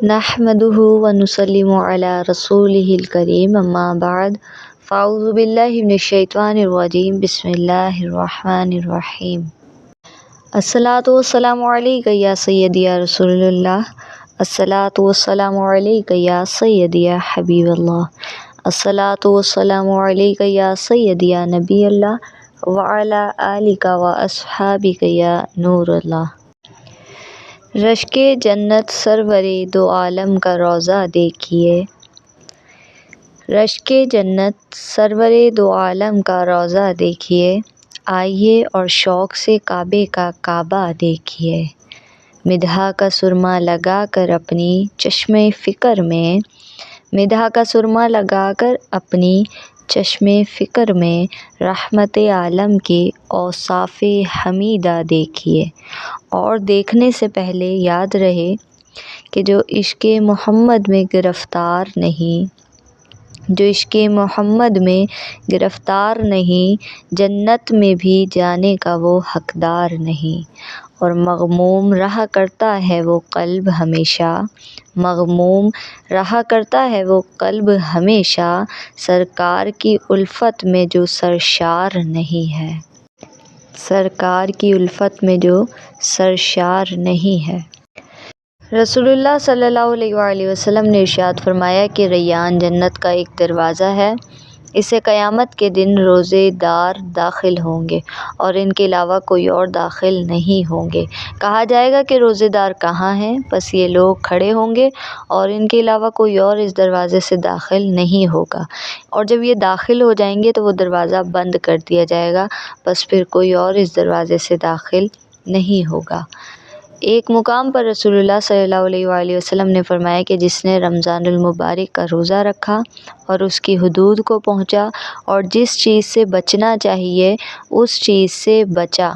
نحمدہ ونسلم علی رسولہ الکریم اما بعد فاعوذ باللہ من الشیطان الرجیم بسم اللہ الرحمن الرحیم الصلاۃ والسلام علیک یا سیدی یا رسول اللہ، الصلاۃ والسلام علیک یا سیدی یا حبیب اللہ، الصلاۃ والسلام علیک یا سیدی یا نبی اللہ وعلی آلک و اصحابک یا نور اللہ۔ رشک جنت سرور دو عالم کا روضہ دیکھیے، رشک جنت سرور دو عالم کا روضہ دیکھیے، آئیے اور شوق سے کعبے کا کعبہ دیکھیے۔ مدحا کا سرما لگا کر اپنی چشم فکر میں، مدحا کا سرما لگا کر اپنی چشم فکر میں رحمت عالم کی اوصاف حمیدہ دیکھیے، اور دیکھنے سے پہلے یاد رہے کہ جو عشق محمد میں گرفتار نہیں، جو عشق محمد میں گرفتار نہیں، جنت میں بھی جانے کا وہ حقدار نہیں۔ اور مغموم رہا کرتا ہے وہ قلب ہمیشہ، مغموم رہا کرتا ہے وہ قلب ہمیشہ، سرکار کی الفت میں جو سرشار نہیں ہے، سرکار کی الفت میں جو سرشار نہیں ہے۔ رسول اللہ صلی اللہ علیہ وآلہ وسلم نے ارشاد فرمایا کہ ریان جنت کا ایک دروازہ ہے، اسے قیامت کے دن روزے دار داخل ہوں گے اور ان کے علاوہ کوئی اور داخل نہیں ہوں گے۔ کہا جائے گا کہ روزے دار کہاں ہیں؟ پس یہ لوگ کھڑے ہوں گے اور ان کے علاوہ کوئی اور اس دروازے سے داخل نہیں ہوگا، اور جب یہ داخل ہو جائیں گے تو وہ دروازہ بند کر دیا جائے گا، پس پھر کوئی اور اس دروازے سے داخل نہیں ہوگا۔ ایک مقام پر رسول اللہ صلی اللہ علیہ وآلہ وسلم نے فرمایا کہ جس نے رمضان المبارک کا روزہ رکھا اور اس کی حدود کو پہنچا اور جس چیز سے بچنا چاہیے اس چیز سے بچا،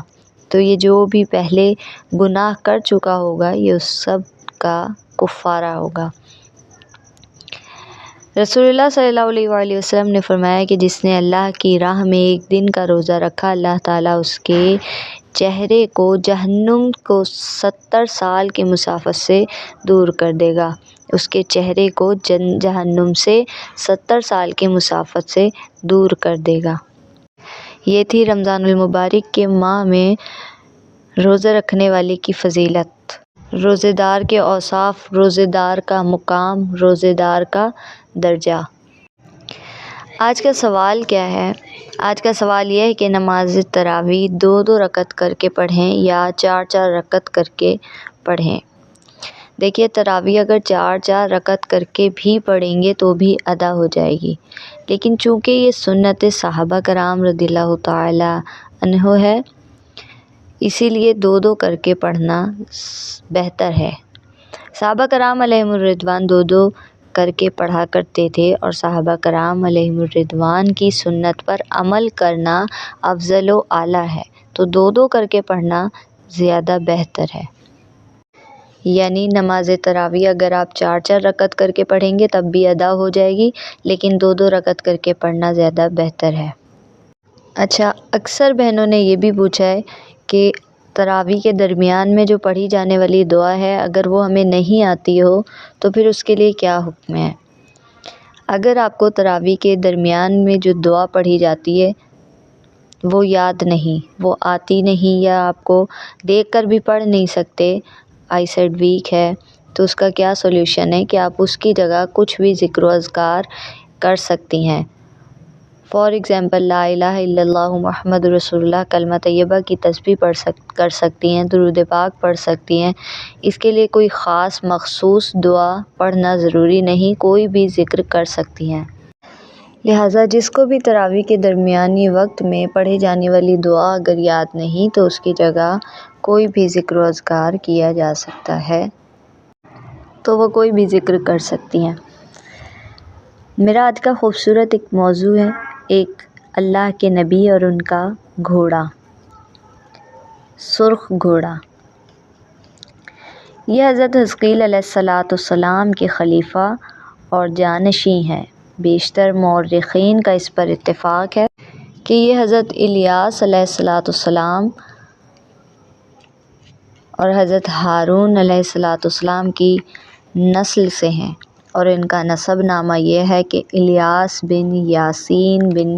تو یہ جو بھی پہلے گناہ کر چکا ہوگا یہ اس سب کا کفارہ ہوگا۔ رسول اللہ صلی اللہ علیہ وآلہ وسلم نے فرمایا کہ جس نے اللہ کی راہ میں ایک دن کا روزہ رکھا، اللہ تعالیٰ اس کے چہرے کو جہنم کو 70 سال کی مسافت سے دور کر دے گا، اس کے چہرے کو جہنم سے 70 سال کی مسافت سے دور کر دے گا۔ یہ تھی رمضان المبارک کے ماہ میں روزہ رکھنے والے کی فضیلت، روزے دار کے اوصاف، روزے دار کا مقام، روزے دار کا درجہ۔ آج کا سوال کیا ہے؟ آج کا سوال یہ ہے کہ نماز تراویح 2 رکعت کر کے پڑھیں یا 4 رکعت کر کے پڑھیں۔ دیکھیے، تراویح اگر 4 رکعت کر کے بھی پڑھیں گے تو بھی ادا ہو جائے گی، لیکن چونکہ یہ سنت صحابہ کرام رضی اللہ تعالی عنہ ہے، اسی لیے 2 کر کے پڑھنا بہتر ہے۔ صحابہ کرام علیہم الرضوان 2 کر کے پڑھا کرتے تھے، اور صحابہ کرام علیہم الرضوان کی سنت پر عمل کرنا افضل و اعلیٰ ہے، تو 2 کر کے پڑھنا زیادہ بہتر ہے۔ یعنی نماز تراویح اگر آپ 4 رکعت کر کے پڑھیں گے تب بھی ادا ہو جائے گی، لیکن 2 رکعت کر کے پڑھنا زیادہ بہتر ہے۔ اچھا، اکثر بہنوں نے یہ بھی پوچھا ہے کہ تراویح کے درمیان میں جو پڑھی جانے والی دعا ہے اگر وہ ہمیں نہیں آتی ہو تو پھر اس کے لیے کیا حکم ہے؟ اگر آپ کو تراویح کے درمیان میں جو دعا پڑھی جاتی ہے وہ یاد نہیں، وہ آتی نہیں، یا آپ کو دیکھ کر بھی پڑھ نہیں سکتے، آئی سائٹ ویک ہے، تو اس کا کیا سولوشن ہے کہ آپ اس کی جگہ کچھ بھی ذکر و اذکار کر سکتی ہیں۔ فار ایگزامپل لا الہ الا اللہ محمد رسول اللہ کلمہ طیبہ کی تسبیح کر سکتی ہیں، درود پاک پڑھ سکتی ہیں۔ اس کے لیے کوئی خاص مخصوص دعا پڑھنا ضروری نہیں، کوئی بھی ذکر کر سکتی ہیں۔ لہٰذا جس کو بھی تراویح کے درمیانی وقت میں پڑھی جانے والی دعا اگر یاد نہیں تو اس کی جگہ کوئی بھی ذکر و اذکار کیا جا سکتا ہے، تو وہ کوئی بھی ذکر کر سکتی ہیں۔ میرا آج کا خوبصورت ایک موضوع ہے، ایک اللہ کے نبی اور ان کا گھوڑا، سرخ گھوڑا۔ یہ حضرت حزقیل علیہ السلام کے خلیفہ اور جانشین ہیں۔ بیشتر مورخین کا اس پر اتفاق ہے کہ یہ حضرت الیاس علیہ السلام اور حضرت ہارون علیہ السلام کی نسل سے ہیں، اور ان کا نسب نامہ یہ ہے کہ الیاس بن یاسین بن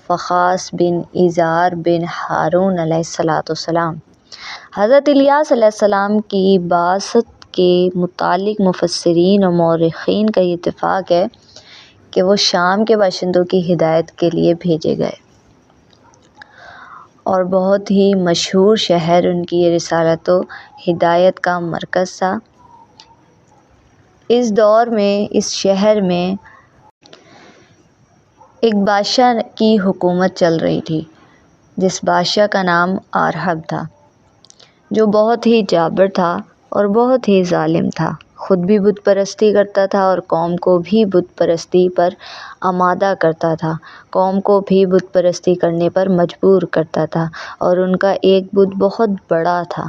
فخاس بن ایزار بن ہارون علیہ السلام۔ حضرت الیاس علیہ السلام کی بعثت کے متعلق مفسرین اور مورخین کا یہ اتفاق ہے کہ وہ شام کے باشندوں کی ہدایت کے لیے بھیجے گئے، اور بہت ہی مشہور شہر ان کی یہ رسالت و ہدایت کا مرکز تھا۔ اس دور میں اس شہر میں ایک بادشاہ کی حکومت چل رہی تھی، جس بادشاہ کا نام آرہب تھا، جو بہت ہی جابر تھا اور بہت ہی ظالم تھا۔ خود بھی بت پرستی کرتا تھا اور قوم کو بھی بت پرستی پر آمادہ کرتا تھا، قوم کو بھی بت پرستی کرنے پر مجبور کرتا تھا، اور ان کا ایک بت بہت بڑا تھا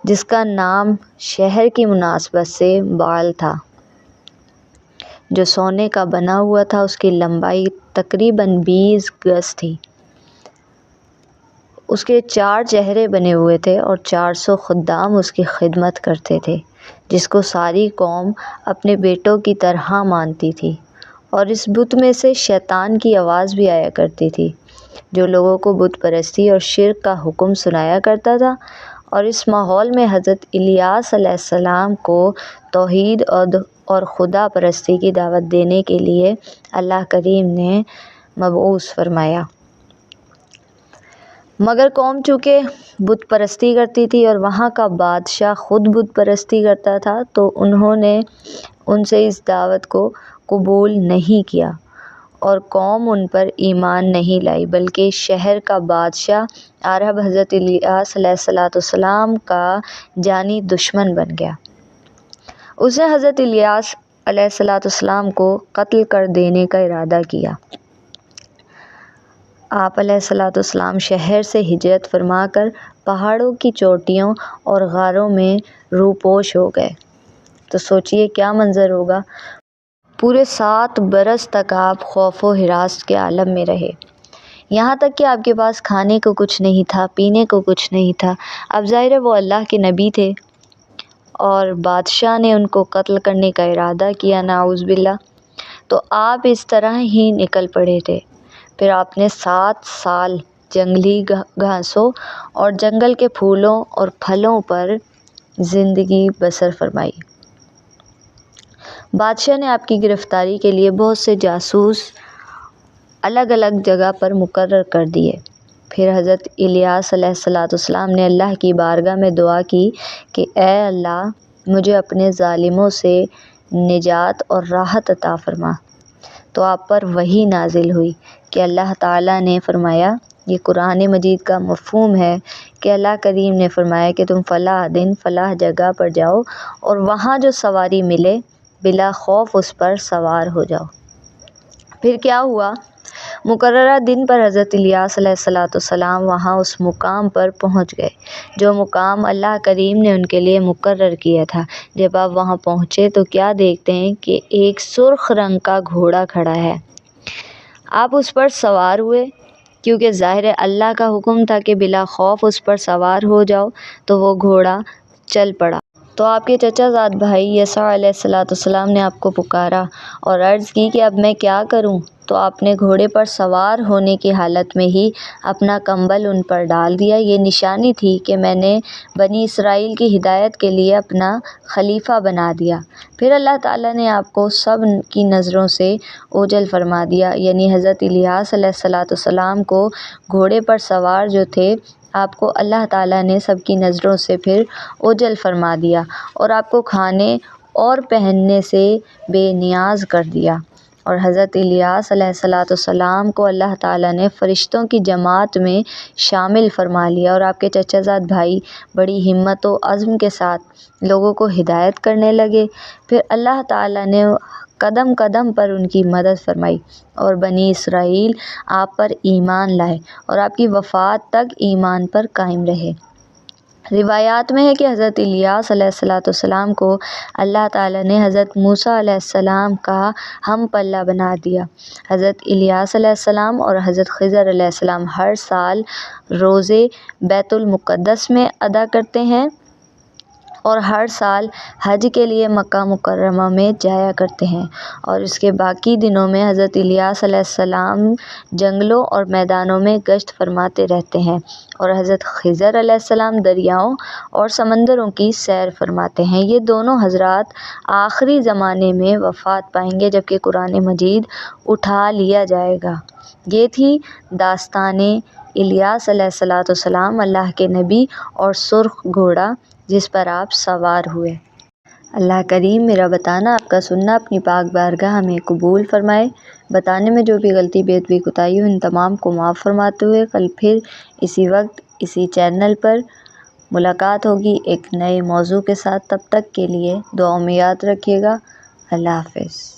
جس کا نام شہر کی مناسبت سے بعل تھا، جو سونے کا بنا ہوا تھا۔ اس کی لمبائی تقریباً 20 گز تھی۔ اس کے 4 چہرے بنے ہوئے تھے اور 400 خدام اس کی خدمت کرتے تھے، جس کو ساری قوم اپنے بیٹوں کی طرح مانتی تھی۔ اور اس بت میں سے شیطان کی آواز بھی آیا کرتی تھی، جو لوگوں کو بت پرستی اور شرک کا حکم سنایا کرتا تھا۔ اور اس ماحول میں حضرت الیاس علیہ السلام کو توحید اور خدا پرستی کی دعوت دینے کے لیے اللہ کریم نے مبعوث فرمایا۔ مگر قوم چونکہ بت پرستی کرتی تھی اور وہاں کا بادشاہ خود بت پرستی کرتا تھا، تو انہوں نے ان سے اس دعوت کو قبول نہیں کیا، اور قوم ان پر ایمان نہیں لائی، بلکہ شہر کا بادشاہ آرہب حضرت الیاس علیہ السلام کا جانی دشمن بن گیا۔ اس نے حضرت الیاس علیہ السلام کو قتل کر دینے کا ارادہ کیا۔ آپ علیہ السلام شہر سے ہجرت فرما کر پہاڑوں کی چوٹیوں اور غاروں میں روپوش ہو گئے۔ تو سوچئے کیا منظر ہوگا۔ پورے 7 برس تک آپ خوف و ہراس کے عالم میں رہے، یہاں تک کہ آپ کے پاس کھانے کو کچھ نہیں تھا، پینے کو کچھ نہیں تھا۔ اب ظاہر ہے وہ اللہ کے نبی تھے، اور بادشاہ نے ان کو قتل کرنے کا ارادہ کیا، نعوذ باللہ۔ تو آپ اس طرح ہی نکل پڑے تھے۔ پھر آپ نے 7 سال جنگلی گھاسوں اور جنگل کے پھولوں اور پھلوں پر زندگی بسر فرمائی۔ بادشاہ نے آپ کی گرفتاری کے لیے بہت سے جاسوس الگ الگ جگہ پر مقرر کر دیے۔ پھر حضرت الیاس علیہ السلام نے اللہ کی بارگاہ میں دعا کی کہ اے اللہ، مجھے اپنے ظالموں سے نجات اور راحت عطا فرما۔ تو آپ پر وحی نازل ہوئی کہ اللہ تعالیٰ نے فرمایا، یہ قرآن مجید کا مفہوم ہے کہ اللہ کریم نے فرمایا کہ تم فلاں دن فلاں جگہ پر جاؤ، اور وہاں جو سواری ملے بلا خوف اس پر سوار ہو جاؤ۔ پھر کیا ہوا؟ مقررہ دن پر حضرت الیاس علیہ السلام وہاں اس مقام پر پہنچ گئے جو مقام اللہ کریم نے ان کے لیے مقرر کیا تھا۔ جب آپ وہاں پہنچے تو کیا دیکھتے ہیں کہ ایک سرخ رنگ کا گھوڑا کھڑا ہے۔ آپ اس پر سوار ہوئے، کیونکہ ظاہر ہے اللہ کا حکم تھا کہ بلا خوف اس پر سوار ہو جاؤ، تو وہ گھوڑا چل پڑا۔ تو آپ کے چچا زاد بھائی یسوع علیہ السلام نے آپ کو پکارا اور عرض کی کہ اب میں کیا کروں؟ تو آپ نے گھوڑے پر سوار ہونے کی حالت میں ہی اپنا کمبل ان پر ڈال دیا۔ یہ نشانی تھی کہ میں نے بنی اسرائیل کی ہدایت کے لیے اپنا خلیفہ بنا دیا۔ پھر اللہ تعالیٰ نے آپ کو سب کی نظروں سے اوجھل فرما دیا، یعنی حضرت الیاس علیہ السلام کو گھوڑے پر سوار جو تھے، آپ کو اللہ تعالیٰ نے سب کی نظروں سے پھر اوجھل فرما دیا، اور آپ کو کھانے اور پہننے سے بے نیاز کر دیا۔ اور حضرت الیاس علیہ السلام کو اللہ تعالیٰ نے فرشتوں کی جماعت میں شامل فرما لیا، اور آپ کے چچا زاد بھائی بڑی ہمت و عزم کے ساتھ لوگوں کو ہدایت کرنے لگے۔ پھر اللہ تعالیٰ نے قدم قدم پر ان کی مدد فرمائی، اور بنی اسرائیل آپ پر ایمان لائے اور آپ کی وفات تک ایمان پر قائم رہے۔ روایات میں ہے کہ حضرت الیاس علیہ السلام کو اللہ تعالیٰ نے حضرت موسیٰ علیہ السلام کا ہم پلہ بنا دیا۔ حضرت الیاس علیہ السلام اور حضرت خضر علیہ السلام ہر سال روزے بیت المقدس میں ادا کرتے ہیں، اور ہر سال حج کے لیے مکہ مکرمہ میں جایا کرتے ہیں، اور اس کے باقی دنوں میں حضرت الیاس علیہ السلام جنگلوں اور میدانوں میں گشت فرماتے رہتے ہیں، اور حضرت خضر علیہ السلام دریاؤں اور سمندروں کی سیر فرماتے ہیں۔ یہ دونوں حضرات آخری زمانے میں وفات پائیں گے جبکہ قرآن مجید اٹھا لیا جائے گا۔ یہ تھی داستان الیاس علیہ السلام، اللہ کے نبی اور سرخ گھوڑا جس پر آپ سوار ہوئے۔ اللہ کریم میرا بتانا، آپ کا سننا اپنی پاک بارگاہ میں قبول فرمائے۔ بتانے میں جو بھی غلطی بے ادبی کوتاہی ہو ان تمام کو معاف فرماتے ہوئے کل پھر اسی وقت اسی چینل پر ملاقات ہوگی ایک نئے موضوع کے ساتھ۔ تب تک کے لیے دعاؤں میں یاد رکھیے گا۔ اللہ حافظ۔